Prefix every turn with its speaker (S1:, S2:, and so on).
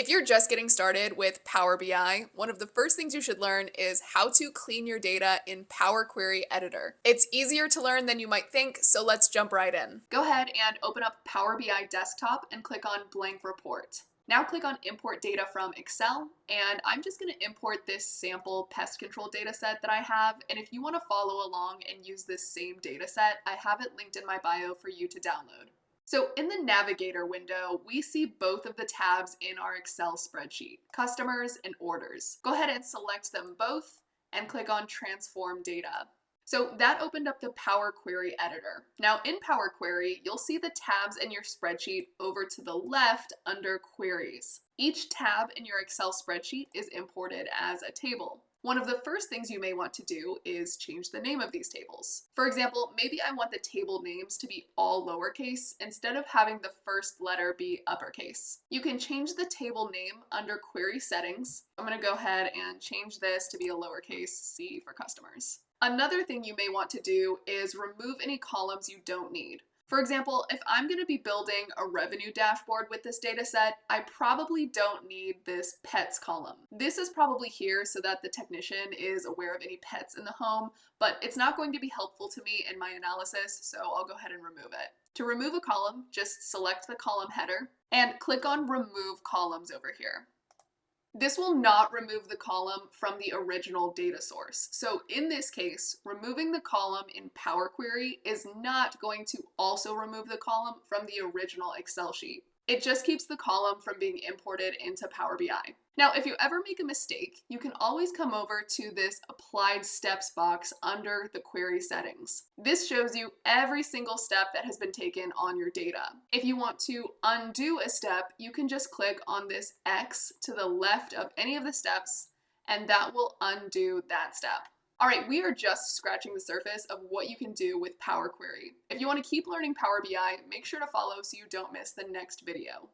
S1: If you're just getting started with Power BI, one of the first things you should learn is how to clean your data in Power Query Editor. It's easier to learn than you might think, so let's jump right in. Go ahead and open up Power BI Desktop and click on Blank Report. Now click on Import Data from Excel, and I'm just going to import this sample pest control data set that I have, and if you want to follow along and use this same data set, I have it linked in my bio for you to download. So in the Navigator window, we see both of the tabs in our Excel spreadsheet, customers and orders. Go ahead and select them both and click on Transform Data. So that opened up the Power Query Editor. Now in Power Query, you'll see the tabs in your spreadsheet over to the left under Queries. Each tab in your Excel spreadsheet is imported as a table. One of the first things you may want to do is change the name of these tables. For example, maybe I want the table names to be all lowercase instead of having the first letter be uppercase. You can change the table name under Query Settings. I'm going to go ahead and change this to be a lowercase c for customers. Another thing you may want to do is remove any columns you don't need. For example, if I'm going to be building a revenue dashboard with this data set, I probably don't need this pets column. This is probably here so that the technician is aware of any pets in the home, but it's not going to be helpful to me in my analysis, so I'll go ahead and remove it. To remove a column, just select the column header and click on Remove Columns over here. This will not remove the column from the original data source. So in this case, removing the column in Power Query is not going to also remove the column from the original Excel sheet. It just keeps the column from being imported into Power BI. Now, if you ever make a mistake, you can always come over to this Applied Steps box under the Query Settings. This shows you every single step that has been taken on your data. If you want to undo a step, you can just click on this X to the left of any of the steps, and that will undo that step. All right, we are just scratching the surface of what you can do with Power Query. If you want to keep learning Power BI, make sure to follow so you don't miss the next video.